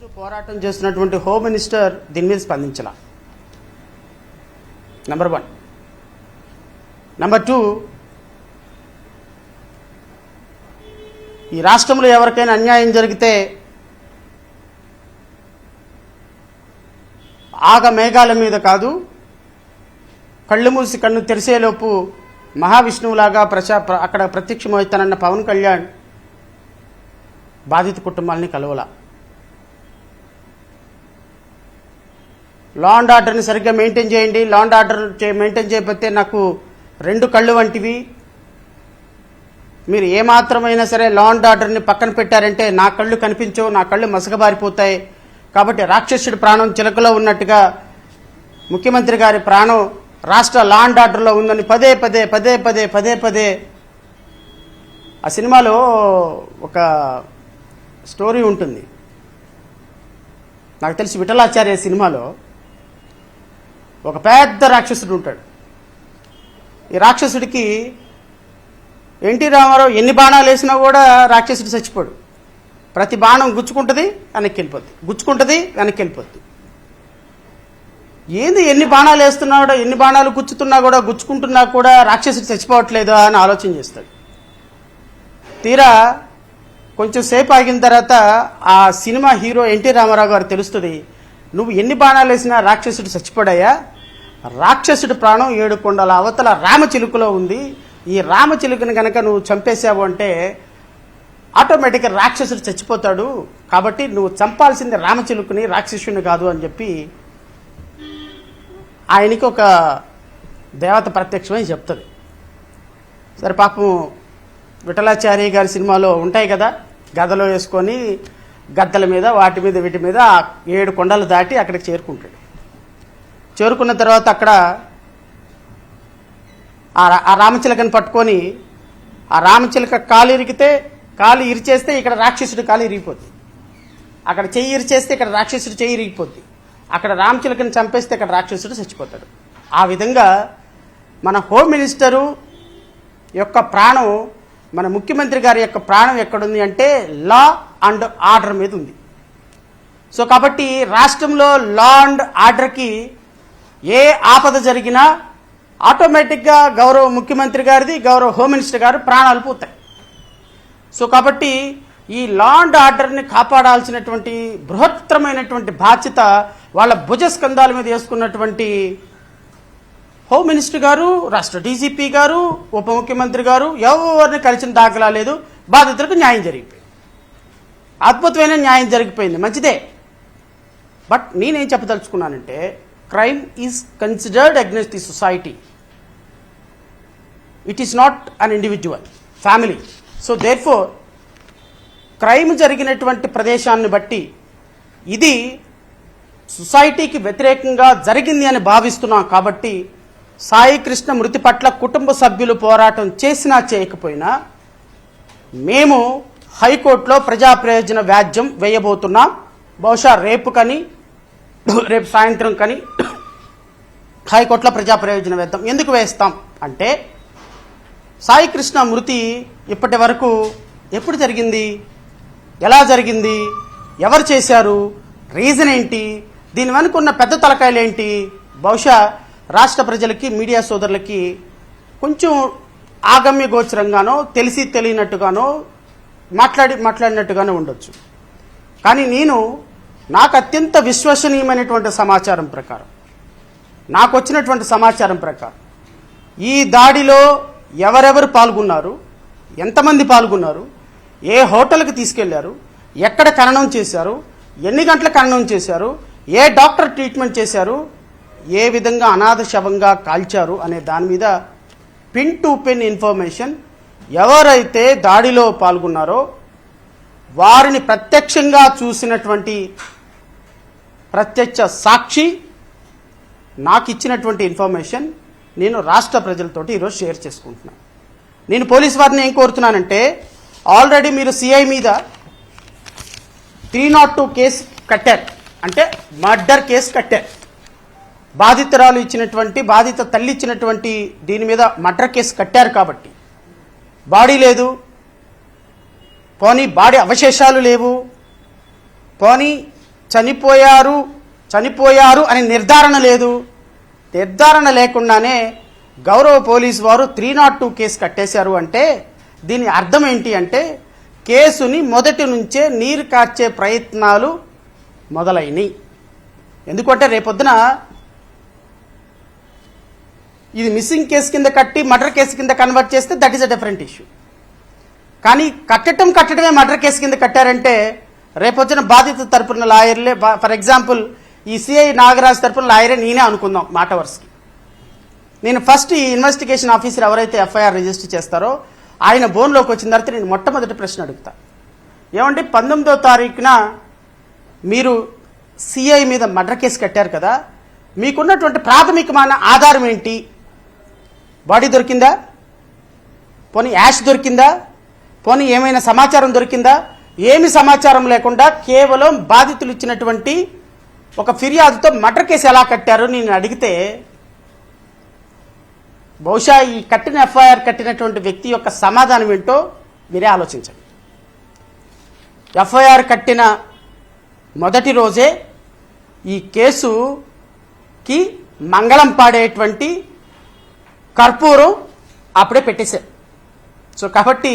పోరాటం చేస్తున్నటువంటి home minister దీని మీద స్పందించాల. నెంబర్ 1. నెంబర్ 2, ఈ రాష్ట్రంలో ఎవరికైనా అన్యాయం జరిగితే ఆగ మేఘాల మీద కాదు, కళ్ళు మూసి కన్ను తెరిసేలోపు మహావిష్ణువులాగా అక్కడ ప్రత్యక్షమవుతానన్న పవన్ కళ్యాణ్ బాధిత కుటుంబాలని కలవల. లా అండ్ ఆర్డర్ని సరిగ్గా మెయింటైన్ చేయండి, లా అండ్ ఆర్డర్ మెయింటైన్ చేయకపోతే నాకు 2 కళ్ళు వంటివి, మీరు ఏమాత్రమైనా సరే లా అండ్ ఆర్డర్ని పక్కన పెట్టారంటే నా కళ్ళు కనిపించవు, నా కళ్ళు మసకబారిపోతాయి. కాబట్టి రాక్షసుడి ప్రాణం చిలకలో ఉన్నట్టుగా ముఖ్యమంత్రి గారి ప్రాణం రాష్ట్ర లా అండ్ ఆర్డర్లో ఉందని పదే పదే ఆ సినిమాలో ఒక స్టోరీ ఉంటుంది. నాకు తెలిసి విఠలాచార్య సినిమాలో ఒక పెద్ద రాక్షసుడు ఉంటాడు. ఈ రాక్షసుడికి ఎన్టీ రామారావు ఎన్ని బాణాలు వేసినా కూడా రాక్షసుడు చచ్చిపోడు. ప్రతి బాణం గుచ్చుకుంటుంది, వెనక్కి వెళ్ళిపోద్ది, గుచ్చుకుంటుంది, వెనక్కి వెళ్ళిపోద్ది. ఏంది ఎన్ని బాణాలు వేస్తున్నా కూడా, ఎన్ని బాణాలు గుచ్చుతున్నా కూడా, గుచ్చుకుంటున్నా కూడా రాక్షసుడు చచ్చిపోవట్లేదా అని ఆలోచన చేస్తాడు. తీరా కొంచెం సేపు ఆగిన తర్వాత ఆ సినిమా హీరో ఎన్టీ రామారావు గారు తెలుస్తుంది, నువ్వు ఎన్ని బాణాలు వేసినా రాక్షసుడు చచ్చిపోడాయా, రాక్షసుడి ప్రాణం 7 కొండల అవతల రామచిలుకలో ఉంది, ఈ రామచిలుకని కనుక నువ్వు చంపేశావు అంటే ఆటోమేటిక్గా రాక్షసుడు చచ్చిపోతాడు, కాబట్టి నువ్వు చంపాల్సింది రామచిలుకని, రాక్షసుని కాదు అని చెప్పి ఆయనకి ఒక దేవత ప్రత్యక్షమని చెప్తుంది. సరే పాపం విఠలాచార్య గారి సినిమాలో ఉంటాయి కదా, గదలో వేసుకొని గద్దల మీద వాటి మీద వీటి మీద 7 కొండలు దాటి అక్కడికి చేరుకుంటాడు. చేరుకున్న తర్వాత అక్కడ ఆ రామచిలకని పట్టుకొని ఆ రామచిలక కాలు ఇరిచేస్తే ఇక్కడ రాక్షసుడి కాలు ఇరిగిపోద్ది, అక్కడ చెయ్యి ఇరిచేస్తే ఇక్కడ రాక్షసుడి చెయ్యి ఇరిగిపోద్ది, అక్కడ రామచిలకని చంపేస్తే ఇక్కడ రాక్షసుడు చచ్చిపోతాడు. ఆ విధంగా మన హోమ్ మినిస్టరు యొక్క ప్రాణం, మన ముఖ్యమంత్రి గారి యొక్క ప్రాణం ఎక్కడుంది అంటే లా అండ్ ఆర్డర్ మీద ఉంది. సో కాబట్టి రాష్ట్రంలో లా అండ్ ఆర్డర్కి ఏ ఆపద జరిగినా ఆటోమేటిక్గా గౌరవ ముఖ్యమంత్రి గారిది, గౌరవ హోమ్ మినిస్టర్ గారు ప్రాణాలు పోతాయి. సో కాబట్టి ఈ లా అండ్ ఆర్డర్ని కాపాడాల్సినటువంటి బృహత్తరమైనటువంటి బాధ్యత వాళ్ళ భుజస్కంధాల మీద వేసుకున్నటువంటి హోమ్ మినిస్టర్ గారు, రాష్ట్ర డీజీపీ గారు, ఉప ముఖ్యమంత్రి గారు ఎవరిని కలిసిన దాఖలా లేదు. బాధితులకు న్యాయం జరిగిపోయింది, అద్భుతమైన న్యాయం జరిగిపోయింది, మంచిదే. బట్ నేనేం చెప్పదలుచుకున్నానంటే crime is considered against the society. It is not an individual, family. So therefore crime జరిగినటువంటి ప్రదేశాన్ని బట్టి ఇది సొసైటీకి వ్యతిరేకంగా జరిగింది అని భావిస్తున్నాం. కాబట్టి సాయి కృష్ణ మృతి పట్ల కుటుంబ సభ్యులు పోరాటం చేసినా చేయకపోయినా మేము హైకోర్టులో ప్రజా ప్రయోజన వ్యాజ్యం వేయబోతున్నాం. బహుశా రేపు సాయంత్రం కానీ హైకోర్టులో ప్రజా ప్రయోజన వేద్దాం. ఎందుకు వేస్తాం అంటే సాయి కృష్ణ మృతి ఇప్పటి వరకు ఎప్పుడు జరిగింది, ఎలా జరిగింది, ఎవరు చేశారు, రీజన్ ఏంటి, దీని వెనుక ఉన్న పెద్ద తలకాయలు ఏంటి, బహుశా రాష్ట్ర ప్రజలకి, మీడియా సోదరులకి కొంచెం ఆగమ్య గోచరంగానో తెలిసి తెలియనట్టుగానో మాట్లాడినట్టుగానే ఉండొచ్చు. కానీ నాకు అత్యంత విశ్వసనీయమైనటువంటి సమాచారం ప్రకారం, నాకు వచ్చినటువంటి సమాచారం ప్రకారం ఈ దాడిలో ఎవరెవరు పాల్గొన్నారు, ఎంతమంది పాల్గొన్నారు, ఏ హోటల్కి తీసుకెళ్లారు, ఎక్కడ ఖననం చేశారు, ఎన్ని గంటల ఖననం చేశారు, ఏ డాక్టర్ ట్రీట్మెంట్ చేశారు, ఏ విధంగా అనాథ శవంగా కాల్చారు అనే దాని మీద పిన్ టు పిన్ ఇన్ఫర్మేషన్ ఎవరైతే దాడిలో పాల్గొన్నారో వారిని ప్రత్యక్షంగా చూసినటువంటి ప్రత్యక్ష సాక్షి నాకు ఇచ్చినటువంటి ఇన్ఫర్మేషన్ నేను రాష్ట్ర ప్రజలతోటి ఈరోజు షేర్ చేసుకుంటున్నాను. నేను పోలీసు వారిని ఏం కోరుతున్నానంటే, ఆల్రెడీ మీరు సిఐ మీద 302 కేసు కట్టారు, అంటే మర్డర్ కేసు కట్టారు. బాధితురాలు ఇచ్చినటువంటి, బాధిత తల్లి ఇచ్చినటువంటి దీని మీద మర్డర్ కేసు కట్టారు. కాబట్టి బాడీ లేదు, పోనీ బాడీ అవశేషాలు లేవు, పోనీ చనిపోయారు అని నిర్ధారణ లేదు. నిర్ధారణ లేకుండానే గౌరవ పోలీసు వారు 302 కేసు కట్టేశారు అంటే దీని అర్థం ఏంటి అంటే కేసుని మొదటి నుంచే నీరు కార్చే ప్రయత్నాలు మొదలైనవి. ఎందుకంటే రేపొద్దున ఇది మిస్సింగ్ కేసు కింద కట్టి మర్డర్ కేసు కింద కన్వర్ట్ చేస్తే that is a different issue. కానీ కట్టడమే మర్డర్ కేసు కింద కట్టారంటే రేపొచ్చిన బాధిత తరపున లాయర్లే, ఫర్ ఎగ్జాంపుల్ ఈ సిఐ నాగరాజ్ తరపున లాయరే నేనే అనుకుందాం మాట వరుసకి. నేను ఫస్ట్ ఈ ఇన్వెస్టిగేషన్ ఆఫీసర్ ఎవరైతే ఎఫ్ఐఆర్ రిజిస్టర్ చేస్తారో ఆయన బోన్లోకి వచ్చిన తర్వాత నేను మొట్టమొదటి ప్రశ్న అడుగుతా, ఏమంటే 19వ తారీఖున మీరు సిఐ మీద మర్డర్ కేసు కట్టారు కదా, మీకున్నటువంటి ప్రాథమికమైన ఆధారం ఏంటి? బాడీ దొరికిందా? పోనీ యాష్ దొరికిందా? పోనీ ఏమైనా సమాచారం దొరికిందా? ఏమి సమాచారం లేకుండా కేవలం బాధితులు ఇచ్చినటువంటి ఒక ఫిర్యాదుతో మర్డర్ కేసు ఎలా కట్టారు నేను అడిగితే బహుశా ఈ కట్టిన ఎఫ్ఐఆర్ కట్టినటువంటి వ్యక్తి యొక్క సమాధానం ఏంటో మీరే ఆలోచించండి. ఎఫ్ఐఆర్ కట్టిన మొదటి రోజే ఈ కేసుకి మంగళం పాడేటువంటి కర్పూరం అప్పుడే పెట్టేశారు. సో కాబట్టి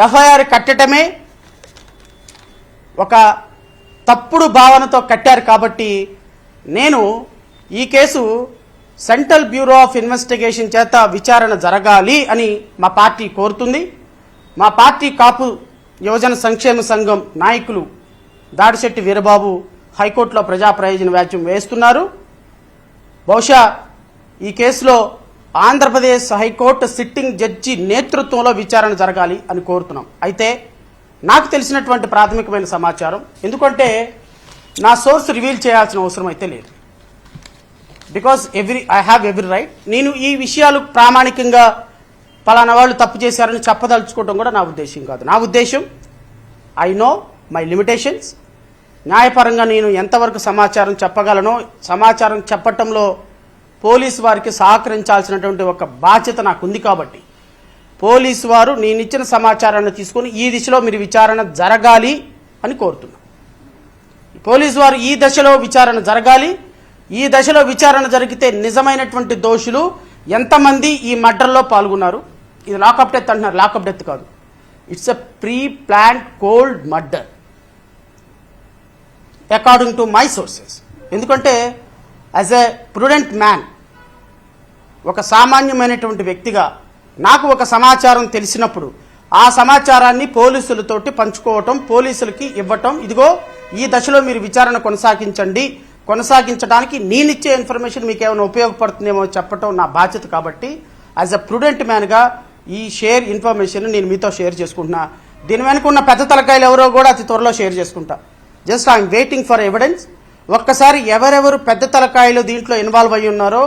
ఎఫ్ఐఆర్ కట్టడమే ఒక తప్పుడు భావనతో కట్టారు. కాబట్టి నేను ఈ case central bureau of investigation చేత విచారణ జరగాలి అని మా పార్టీ కోరుతుంది. మా పార్టీ కాపు యువజన సంక్షేమ సంఘం నాయకులు దాడిశెట్టి వీరబాబు హైకోర్టులో ప్రజా ప్రయోజన వ్యాజ్యం వేస్తున్నారు. బహుశా ఈ కేసులో ఆంధ్రప్రదేశ్ హైకోర్టు సిట్టింగ్ జడ్జి నేతృత్వంలో విచారణ జరగాలి అని కోరుతున్నాం. అయితే నాకు తెలిసినటువంటి ప్రాథమికమైన సమాచారం, ఎందుకంటే నా సోర్స్ రివీల్ చేయాల్సిన అవసరం అయితే లేదు, because I have every right. నేను ఈ విషయాలు ప్రామాణికంగా పలానా వాళ్ళు తప్పు చేశారని చెప్పదలుచుకోవడం కూడా నా ఉద్దేశం కాదు. నా ఉద్దేశం ఐ నో మై లిమిటేషన్స్. న్యాయపరంగా నేను ఎంతవరకు సమాచారం చెప్పగలనో, సమాచారం చెప్పటంలో పోలీసు వారికి సహకరించాల్సినటువంటి ఒక బాధ్యత నాకు ఉంది. కాబట్టి పోలీసు వారు నేను ఇచ్చిన సమాచారాన్ని తీసుకొని ఈ దిశలో మీరు విచారణ జరగాలి అని కోరుతున్నాను. పోలీసు వారు ఈ దశలో విచారణ జరగాలి. ఈ దశలో విచారణ జరిగితే నిజమైనటువంటి దోషులు ఎంతమంది ఈ మర్డర్లో పాల్గొన్నారు, ఇది లాకప్ డెత్ అంటున్నారు, లాకప్ డెత్ కాదు, it's a pre planned cold murder according to my sources. ఎందుకంటే యాజ్ ఎ ప్రుడెంట్ మ్యాన్, ఒక సామాన్యమైనటువంటి వ్యక్తిగా నాకు ఒక సమాచారం తెలిసినప్పుడు ఆ సమాచారాన్ని పోలీసులతోటి పంచుకోవటం, పోలీసులకి ఇవ్వటం, ఇదిగో ఈ దశలో మీరు విచారణ కొనసాగించడానికి నేనిచ్చే ఇన్ఫర్మేషన్ మీకు ఏమైనా ఉపయోగపడుతుందేమో చెప్పటం నా బాధ్యత. కాబట్టి యాజ్ ఎ ప్రుడెంట్ మ్యాన్గా ఈ షేర్ ఇన్ఫర్మేషన్ నేను మీతో షేర్ చేసుకుంటున్నా. దీని వెనుక ఉన్న పెద్ద తలకాయలు ఎవరో కూడా అతి త్వరలో షేర్ చేసుకుంటా. Just I'm waiting for evidence. ఒక్కసారి ఎవరెవరు పెద్ద తలకాయలు దీంట్లో ఇన్వాల్వ్ అయ్యి ఉన్నారో,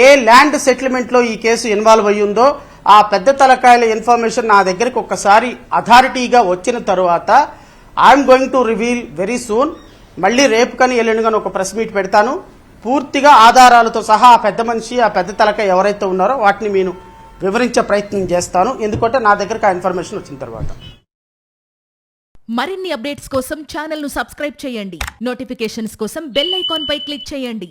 ఏ ల్యాండ్ సెటిల్మెంట్లో ఈ కేసు ఇన్వాల్వ్ అయ్యి ఉందో ఆ పెద్ద తలకాయల ఇన్ఫర్మేషన్ నా దగ్గరికి ఒక్కసారి అథారిటీగా వచ్చిన తరువాత I'm going to reveal very soon. మళ్ళీ రేపు కానీ ఎల్లుండి కానీ ఒక ప్రెస్ మీట్ పెడతాను. పూర్తిగా ఆధారాలతో సహా ఆ పెద్ద మనిషి, ఆ పెద్ద తలకాయ ఎవరైతే ఉన్నారో వాటిని నేను వివరించే ప్రయత్నం చేస్తాను. ఎందుకంటే నా దగ్గరకు ఆ ఇన్ఫర్మేషన్ వచ్చిన తర్వాత. మరిన్ని అప్డేట్స్ కోసం ఛానల్ ను సబ్స్క్రైబ్ చేయండి. నోటిఫికేషన్స్ కోసం బెల్ ఐకాన్ పై క్లిక్ చేయండి.